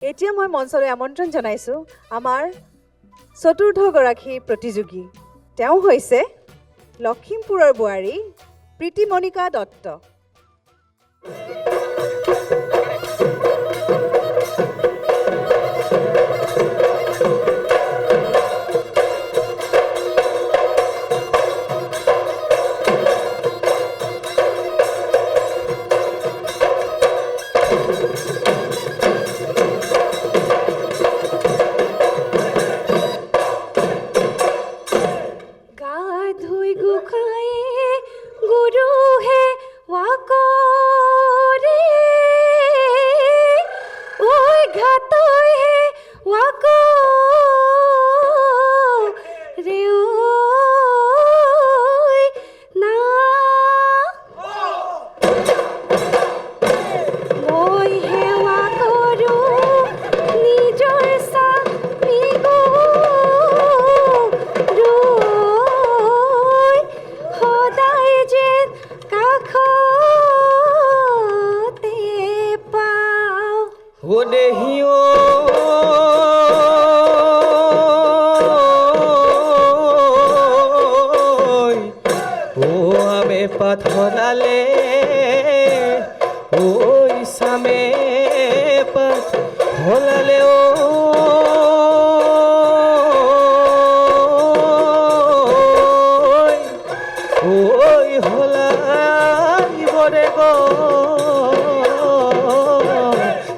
এতিয়া মই মঞ্চলৈ আমন্ত্ৰণ জনাইছোঁ আমাৰ চতুৰ্থগৰাকী প্ৰতিযোগী। তেওঁ হৈছে লখিমপুৰৰ বোৱাৰী প্ৰীতিমণিকা দত্ত। पथराले ओई सामे पथराले ओई होला बरे गो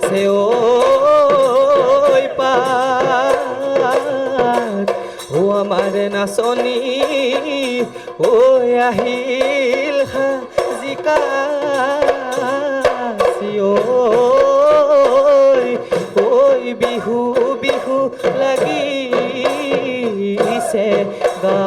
से ओई पार ओ हमारे नाचनी ओई আহিল হাজিকা ঐ বিহু বিহু লাগিছে গা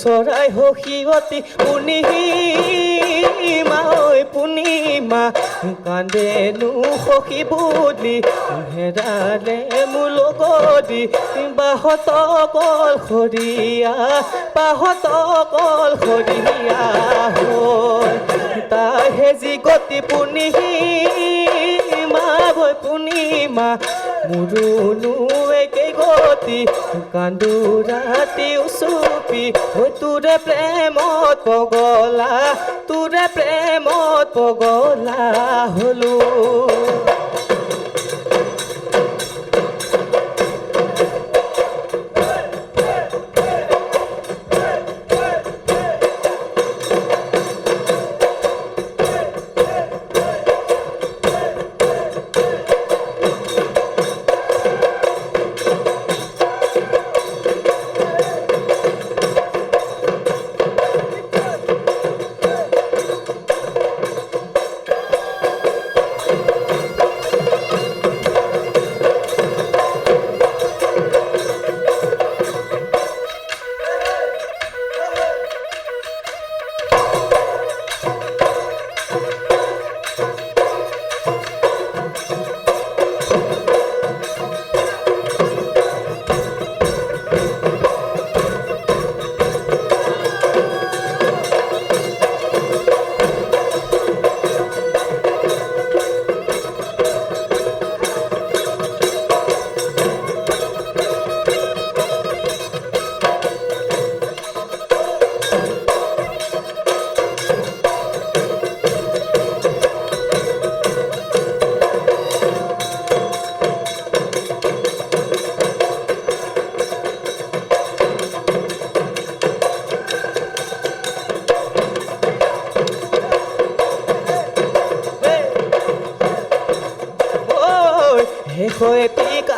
চৰাই সখীয়তী পূৰ্ণিমা ঐ পূৰ্ণিমা কান্দেনো সখী বুলি হেৰালে মোৰ লগদি বাহত কলসৰীয়া তাই হেজি গতি পূৰ্ণিমা ঐ পূৰ্ণিমা মোৰোনো একে গতি কান্দো ৰাতি উচুপি তোৰে প্ৰেমত পগলা হলো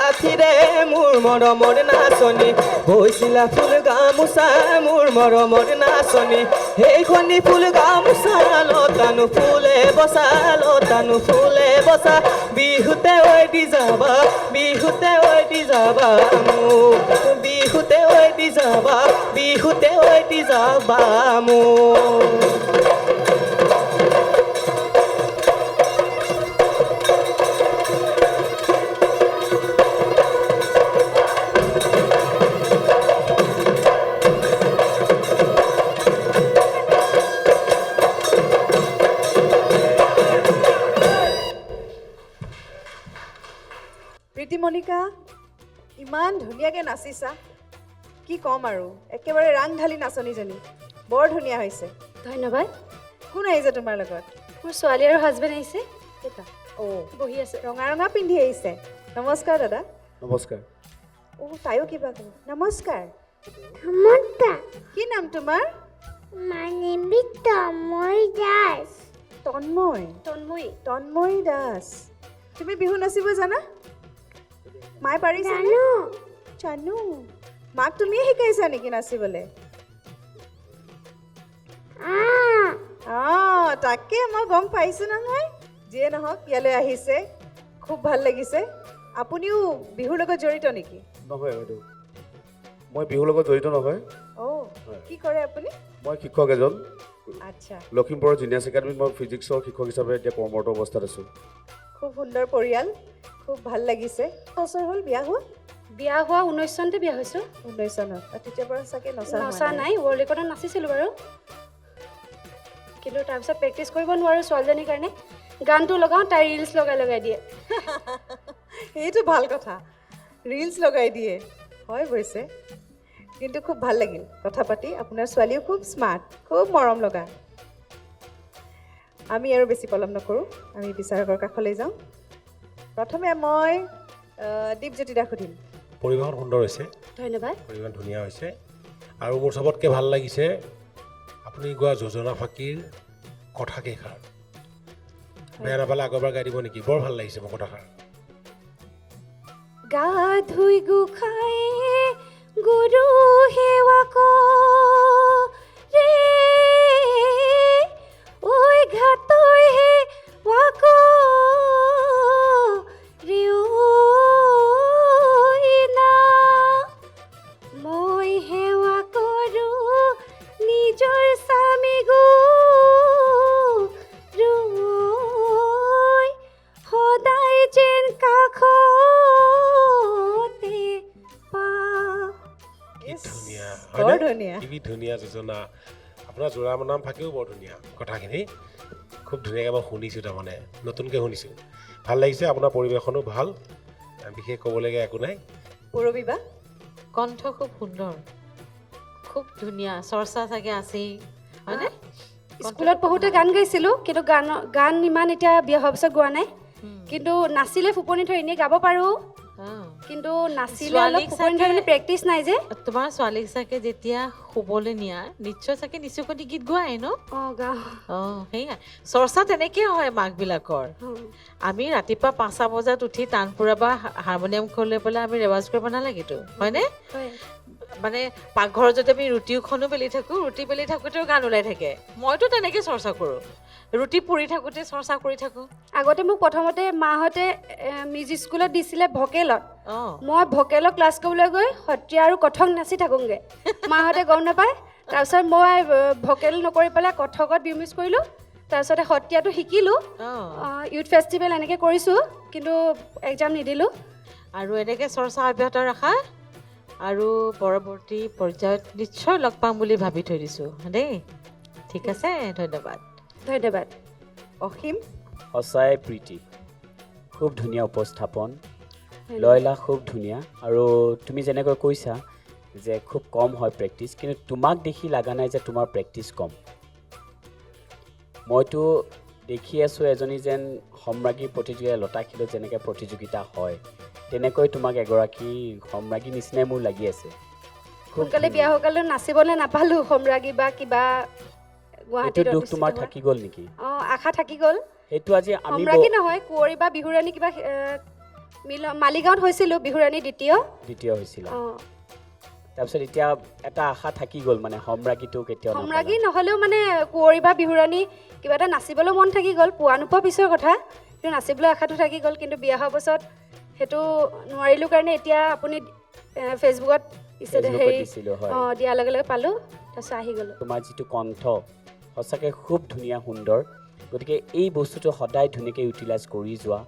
সাথীৰে মোৰ মৰমৰ নাচনী বৈছিলা ফুল গামোচা মোৰ মৰমৰ নাচনী সেইখনি ফুল গামোচা লতানো ফুলে বচা বিহুতে ঐ দি যাবা বিহুতে ঐ দি যাবা মোক বিহুতে ঐ দি যাবা বিহুতে ঐ দি যাবা মোক প্ৰীতি মণিকা ইমান ধুনীয়াকৈ নাচিছা কি ক'ম আৰু একেবাৰে ৰাং ঢালি নাচনীজনী বৰ ধুনীয়া হৈছে ধন্যবাদ কোন আহিছে তোমাৰ লগত মোৰ ছোৱালী আৰু হাজবেণ্ড আহিছে এটা অ' বহি আছে ৰঙা ৰঙা পিন্ধি আহিছে নমস্কাৰ দাদা নমস্কাৰ অ' তাইও কিবা ক'ব নমস্কাৰ Samantha, কি নাম তোমাৰ my name is Tomoy Das. তন্ময় তন্ময়ী তন্ময় দাস তুমি বিহু নাচিব জানা মায়ে পাৰিছে Janu, জানো মাক তুমিয়ে শিকাইছা নেকি নাচিবলৈ তাকে মই গম পাইছোঁ নহয় যিয়ে নহওক ইয়ালৈ আহিছে খুব ভাল লাগিছে আপুনিও বিহুৰ লগত জড়িত নেকি নহয় বাইদেউ মই বিহুৰ লগত জড়িত নহয় অ' কি কৰে আপুনি মই শিক্ষক এজন আচ্ছা লখিমপুৰৰ জিনিয়াছ একাডেমীত মই ফিজিক্সৰ শিক্ষক হিচাপে এতিয়া কৰ্মৰত অৱস্থাত আছোঁ খুব সুন্দৰ পৰিয়াল খুব ভাল লাগিছে বছৰ হ'ল বিয়া হোৱা বিয়া হোৱা 19 চনতে বিয়া হৈছোঁ 19 চনত তেতিয়াৰ পৰা চাগে নচা নচা নাই ৱৰ্ল্ড ৰেকৰ্ডত নাচিছিলোঁ বাৰু কিন্তু তাৰপিছত প্ৰেক্টিচ কৰিব নোৱাৰোঁ ছোৱালীজনীৰ কাৰণে গানটো লগাওঁ তাই ৰিলছ লগাই দিয়ে সেইটো ভাল কথা ৰিলছ লগাই দিয়ে হয় হৈছে কিন্তু খুব ভাল লাগিল কথা পাতি আপোনাৰ ছোৱালীও খুব স্মাৰ্ট খুব মৰম লগা আমি আৰু বেছি পলম নকৰোঁ আমি বিচাৰকৰ কাষলৈ যাওঁ প্ৰথমে মই দীপজ্যোতি দাক সুধিম পৰিৱেশন সুন্দৰ হৈছে ধন্যবাদ পৰিৱেশন ধুনীয়া হৈছে আৰু মোৰ চবতকৈ ভাল লাগিছে আপুনি গোৱা যোজনা ফাঁকিৰ কথাকেইষাৰ বেয়া নাপালে আগৰবাৰ গাই দিব নেকি বৰ ভাল লাগিছে মোৰ কথাষাৰ গা ধুই গোসাঁই গুৰু সেৱা কৰে ঐ ঘাটৈ হে ৱাক ৰিয়না মই সেৱা কৰোঁ নিজৰ স্বামী গুৰুই সদায় যেন কাষতে পাওঁ ধুনীয়া বৰ হয়নে? ধুনীয়া কি ধুনীয়া যোজনা আপোনাৰ যোৰা নাম ফাঁকিও বৰ ধুনীয়া কথাখিনি খুব ধুনীয়াকৈ মই শুনিছোঁ তাৰমানে নতুনকৈ শুনিছোঁ ভাল লাগিছে আপোনাৰ পৰিৱেশনো ভাল বিশেষ ক'বলগীয়া একো নাই পূৰবী বা কণ্ঠ খুব সুন্দৰ খুব ধুনীয়া চৰ্চা চাগে আছেই হয়নে স্কুলত পঢ়োঁতে গান গাইছিলোঁ কিন্তু গান ইমান এতিয়া বিয়া হোৱাৰ পিছত গোৱা নাই কিন্তু নাচিলে ফুপনি থৈ এনেই গাব পাৰোঁ কিন্তু নাচিলে অলপ ছোৱালীক ফুপনি থৈ প্ৰেক্টিচ নাই যে তোমাৰ ছোৱালীক চাগে যেতিয়া শুবলৈ নিয়া নিশ্চয় চাগে নিচুকনি গীত গোৱাই ন অঁ গাওঁ সেয়া চৰ্চা তেনেকৈ হয় মাকবিলাকৰ আমি ৰাতিপুৱা 5টা বজাত উঠি তানপুৰা বা হাৰমনিয়াম লৈ পেলাই আমি ৰেৱাজ কৰিব নালাগেতো হয়নে হয় মানে পাকঘৰত যদি আমি ৰুটিখনো বেলি থাকোঁ ৰুটি বেলি থাকোঁতেও গান ওলাই থাকে মইতো তেনেকৈ চৰ্চা কৰোঁ ৰুটি পুৰি থাকোঁতে চৰ্চা কৰি থাকোঁ আগতে মোক প্ৰথমতে মাহঁতে মিউজিক স্কুলত দিছিলে ভকেলত অঁ মই ভকেলৰ ক্লাছ কৰিবলৈ গৈ সত্ৰীয়া আৰু কথক নাচি থাকোঁগৈ মাহঁতে গম নাপায় তাৰপিছত মই ভকেল নকৰি পেলাই কথকত বিমিউজ কৰিলোঁ তাৰপিছতে সত্ৰীয়াটো শিকিলোঁ অঁ ইউথ ফেষ্টিভেল এনেকৈ কৰিছোঁ কিন্তু এক্সাম নিদিলোঁ আৰু এনেকৈ চৰ্চা অব্যাহত ৰাখা আৰু পৰৱৰ্তী পৰ্যায়ত নিশ্চয় লগ পাম বুলি ভাবি থৈ দিছোঁ দেই ঠিক আছে ধন্যবাদ ধন্যবাদ অসীম সঁচাই প্ৰীতি খুব ধুনীয়া উপস্থাপন লয়লা খুব ধুনীয়া আৰু তুমি যেনেকৈ কৈছা যে খুব কম হয় প্ৰেক্টিচ কিন্তু তোমাক দেখি লগা নাই যে তোমাৰ প্ৰেক্টিচ কম মইতো দেখি আছোঁ এজনী যেন সম্ৰাজ্ঞী প্ৰতিযোগিতা লতাশিলত যেনেকৈ প্ৰতিযোগিতা হয় তেনেকৈ তোমাক এগৰাকী সম্ৰাজ্ঞী নিচিনাই মোৰ লাগি আছে সোনকালে বিয়া হৈ গ'লেও নাচিবলৈ নাপালোঁ সম্ৰাজ্ঞী বা কিবা এইটো গুৱাহাটীত দুখ তোমাৰ থাকি গ'ল নেকি অঁ আশা থাকি গ'ল সেইটো আজি আমি সম্ৰাজ্ঞী নহয় কুঁৱৰী বা বিহুৰাণী কিবা মালিগাঁৱত হৈছিলোঁ বিহুৰাণী দ্বিতীয় দ্বিতীয় হৈছিল অঁ তাৰপিছত এতিয়া এটা আশা থাকি গ'ল মানে সম্ৰাগীটো কেতিয়াও সম্ৰাগী নহ'লেও মানে কুঁৱৰী বা বিহুৰাণী কিবা এটা নাচিবলৈ মন থাকি গ'ল পোৱা নোপোৱা পিছৰ কথা কিন্তু নাচিবলৈ আশাটো থাকি গ'ল কিন্তু বিয়া হোৱাৰ পাছত সেইটো নোৱাৰিলোঁ কাৰণে এতিয়া আপুনি ফেচবুকত ফেচবুকত হেৰি দিছিলোঁ, হয়। অঁ দিয়াৰ লগে লগে পালোঁ তাৰপিছত আহি গ'লোঁ তোমাৰ যিটো কণ্ঠ সঁচাকৈ খুব ধুনীয়া সুন্দৰ গতিকে এই বস্তুটো সদায় ধুনীয়াকৈ ইউটিলাইজ কৰি যোৱা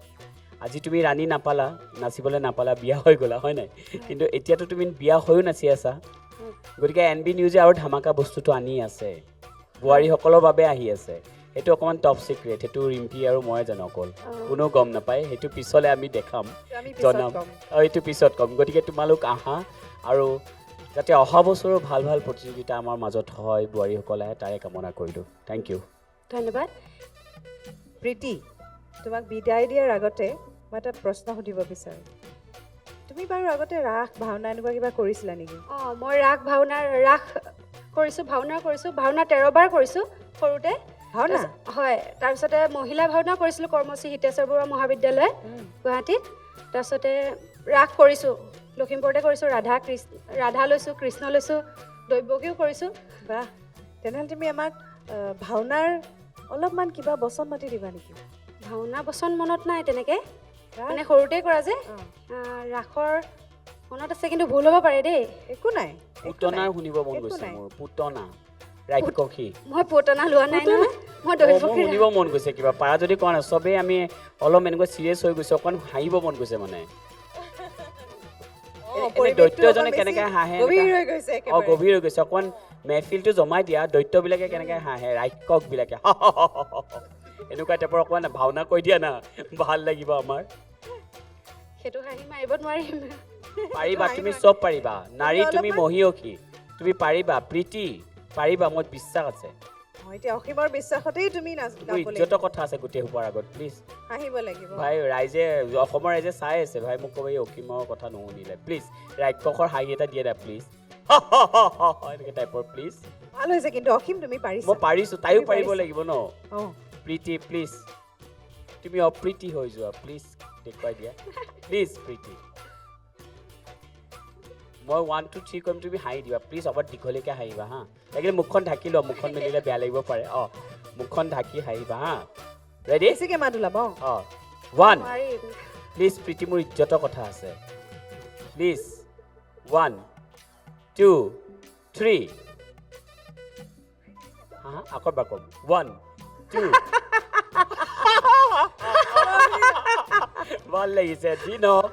আজি তুমি ৰাণী নাপালা নাচিবলৈ নাপালা বিয়া হৈ গ'লা হয় নাই কিন্তু এতিয়াতো তুমি বিয়া হৈও নাচি আছা গতিকে NB নিউজে আৰু ধামাকা বস্তুটো আনি আছে বোৱাৰীসকলৰ বাবে আহি আছে সেইটো অকণমান টপ ছিক্ৰেট সেইটো ৰিম্পী আৰু মই জানো অকল কোনো গম নাপায় সেইটো পিছলৈ আমি দেখাম আমি পিছত জনাম ক'ম। এইটো পিছত ক'ম গতিকে তোমালোক আহা আৰু যাতে অহা বছৰো ভাল ভাল প্ৰতিযোগিতা আমাৰ মাজত হয় বোৱাৰীসকলে তাৰে কামনা কৰিলোঁ থেংক ইউ ধন্যবাদ প্ৰীতি তোমাক বিদায় দিয়াৰ আগতে মই এটা প্ৰশ্ন সুধিব বিচাৰোঁ তুমি বাৰু আগতে ৰাস ভাওনা এনেকুৱা কিবা কৰিছিলা নেকি অঁ মই ৰাস কৰিছোঁ ভাওনা 13 বাৰ কৰিছোঁ সৰুতে ভাওনা হয় তাৰপিছতে মহিলা ভাওনা কৰিছিলোঁ কৰ্মশ্ৰী হিতেশ্বৰ বৰুৱা মহাবিদ্যালয় গুৱাহাটীত তাৰপিছতে ৰাস কৰিছোঁ লখিমপুৰতে কৰিছোঁ ৰাধা লৈছোঁ কৃষ্ণ লৈছোঁ দৈৱকীও কৰিছোঁ বাহ তেনেহ'লে তুমি আমাক ভাওনাৰ অলপমান কিবা বচন মাতি দিবা নেকি ভাওনা বচন মনত নাই তেনেকৈ মানে সৰুতে কৰা যে ৰাসৰ মনত আছে কিন্তু ভুল হ'ব পাৰে দেই একো নাই পুতনাৰ শুনিব মন একো গৈছে নাই। মোৰ পুতনা ৰাক্ষসী মই পুতনা লোৱা নাই নহয় মই মোৰ দৈৱকী শুনিব মন গৈছে কিবা পাৰা যদি কোৱা নাই চবেই আমি অলপ এনেকুৱা চিৰিয়াছ হৈ গৈছে অকণ হাঁহিব মন গৈছে মানে এনে দৈত্যজনে কেনেকৈ হাঁহে গভীৰ হৈ গৈছে একেবাৰে। গভীৰ হৈ গৈছে অকণ মেহফিলটো জমাই দিয়া দৈত্যবিলাকে কেনেকৈ হাঁহে ৰাক্ষসবিলাকে এনেকুৱা টাইপৰ অকণমান ভাওনা কৈ দিয়া না ভাল লাগিব আমাৰ সেইটো হাঁহি মাৰিব নোৱাৰিম পাৰিবা তুমি চব পাৰিবা নাৰী তুমি মহিয়সী তুমি পাৰিবা প্ৰীতি পাৰিবা মোৰ বিশ্বাস আছে মই এতিয়া অসীমৰ বিশ্বাসতেই তুমি মোৰ গাব ইজ্জতৰ লাগিব কথা আছে গোটেই সোপাৰ আগত প্লিজ হাঁহিব লাগিব ভাই ৰাইজে অসমৰ ৰাইজে চাই আছে ভাই মোক ক'ব এই অসীমৰ কথা নুশুনিলে প্লিজ ৰাক্ষসৰ হাঁহি এটা দিয়ে না প্লিজ এনেকৈ টাইপৰ প্লিজ ভাল হৈছে কিন্তু অসীম তুমি পাৰিছা মই পাৰিছোঁ তাইও তুমি পাৰিব পাৰিছা। লাগিব ন অঁ প্ৰীতি প্লিজ তুমি অপ্ৰীতি হৈ যোৱা প্লিজ দেখুৱাই দিয়া প্লিজ প্ৰীতি মই 1 2 3 কৰিম তুমি হাঁহি দিবা প্লিজ অকণ দীঘলীয়াকৈ হাঁহিবা হা লাগিলে মুখখন ঢাকি লোৱা মুখখন মেলিলে বেয়া লাগিব পাৰে অঁ মুখখন ঢাকি হাঁহিবা হা ৰেডি বেছিকৈ মাত ওলাব অঁ অঁ 1 নোৱাৰিম প্লিজ প্ৰীতি মোৰ ইজ্জতৰ কথা আছে প্লিজ 1 2 3 হা আকৌ এবাৰ ক'ম 1 2 ভাল লাগিছে যি নহওক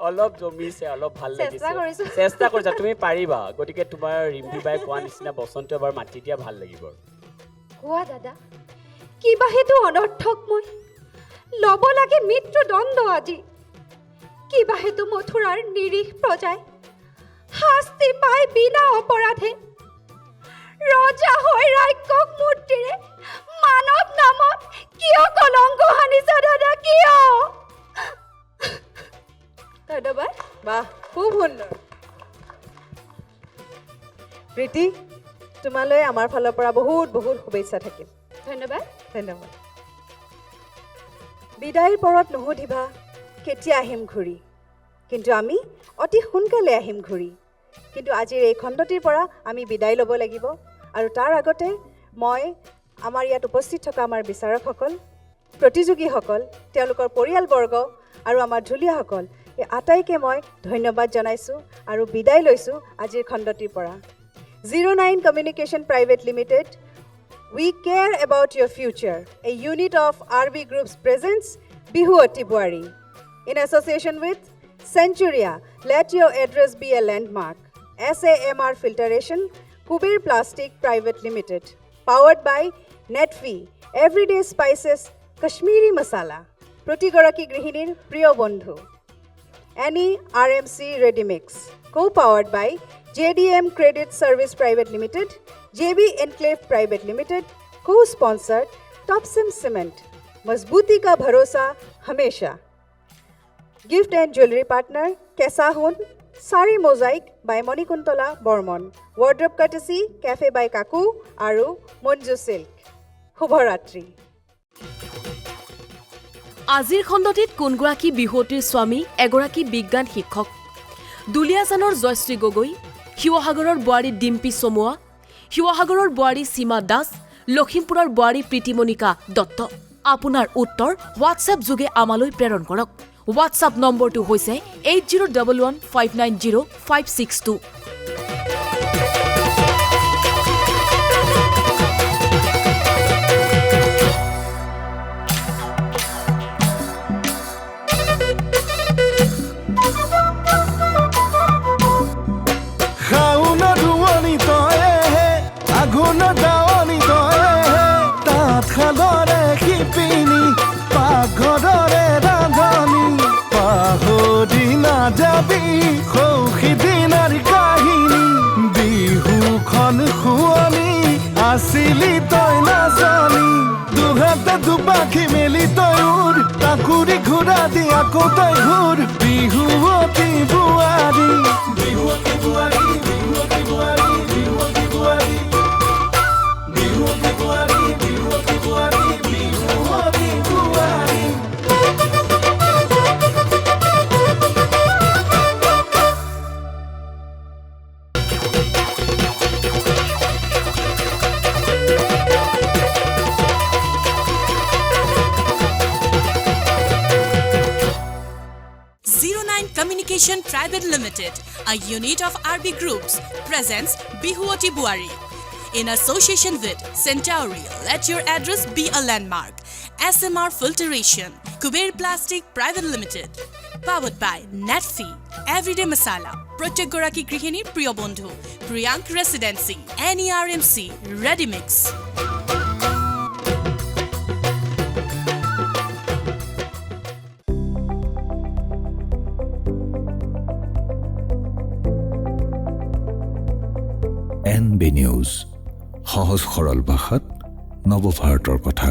অলপ জমিছে অলপ ভাল লাগিছে চেষ্টা কৰিছোঁ। চেষ্টা কৰিছা তুমি পাৰিবা গতিকে তোমাৰ ৰিম্পী বাই কোৱা নিচিনা বসন্ত এবাৰ মাতি দিয়া ভাল লাগিব কোৱা দাদা কিবা সেইটো অনৰ্থক মই ল'ব লাগে মৃত্যুদণ্ড আজি কিবা সেইটো মথুৰাৰ নিৰীহ প্ৰজাই শাস্তি পাই বিনা অপৰাধে ৰজা হৈ ৰাক্ষস মূৰ্তিৰে মানৱ নামত কিয় কলংক সানিছা দাদা কিয় ধন্যবাদ বাহ খুব সুন্দৰ প্ৰীতি তোমালৈ আমাৰ ফালৰ পৰা বহুত বহুত শুভেচ্ছা থাকিল ধন্যবাদ ধন্যবাদ বিদায়ৰ পৰত নুসুধিবা কেতিয়া আহিম ঘূৰি কিন্তু আমি অতি সোনকালে আহিম ঘূৰি কিন্তু আজিৰ এই খণ্ডটিৰ পৰা আমি বিদায় ল'ব লাগিব আৰু তাৰ আগতে মই আমাৰ ইয়াত উপস্থিত থকা আমাৰ বিচাৰকসকল প্ৰতিযোগীসকল তেওঁলোকৰ পৰিয়ালবৰ্গ আৰু আমাৰ ঢুলীয়াসকল এই আটাইকে মই ধন্যবাদ জনাইছোঁ আৰু বিদায় লৈছোঁ আজিৰ খণ্ডটিৰ পৰা 09 Communication Private Limited We care about your future. A unit of RB Group's presents Bihu Ati Buari. In association with Centuria, let your address be a landmark. SAMR Filtration, Kubir Plastic Private Limited. Powered by Netfi, Everyday Spices, Kashmiri Masala. Protigoraki Grihinir Priyo Bondhu. Annie RMC Ready Mix. Co-powered by JDM Credit Service Private Limited, JB Enclave Private Limited, co-sponsored Topsim Cement, Mazbuti ka bharosa hamesha. Gift and jewelry partner Kesahun, Sari Mosaic by Monikuntola Bormon, wardrobe courtesy Cafe by Kaku, Aru Monju Silk. Shubharatri. আজিৰ খণ্ডটিত কোনগৰাকী বিহুৱতীৰ স্বামী এগৰাকী বিজ্ঞান শিক্ষক দুলিয়াজানৰ জয়শ্ৰী গগৈ শিৱসাগৰৰ বোৱাৰী ডিম্পী চমুৱা শিৱসাগৰৰ বোৱাৰী সীমা দাস লখিমপুৰৰ বোৱাৰী প্ৰীতিমণিকা দত্ত আপোনাৰ উত্তৰ হোৱাটছএপ যোগে আমালৈ প্ৰেৰণ কৰক হোৱাটছএপ নম্বৰটো হৈছে 8011590562 যাবি সৌখী দিনাৰ কাহিনী বিহুখন শুৱনি আছিলি তই নাজানি দুহাতে দুপাখি মেলি তই উৰ তাকুৰি ঘূৰা দি আকৌ তই ঘূৰ বিহুৱতী বোৱাৰী বিহুৱতী বোৱাৰী বিহুৱতী বোৱাৰী বিহুৱতী বোৱাৰী বিহুৱতী বোৱাৰী বিহুৱতী বোৱাৰী বিহুৱতী বোৱাৰী Communication Private Limited, a unit of RB Groups, presents Bihuoti Buari. In association with Centauri, let your address be a landmark. SMR Filtration, Kuber Plastic Private Limited. Powered by Netfi, Everyday Masala, Project Goraki Grihini Priyo Bondhu, Priyank Residency, NERMC, Ready Mix. NB News, সহজ সৰল ভাষাত নৱভাৰতৰ কথা।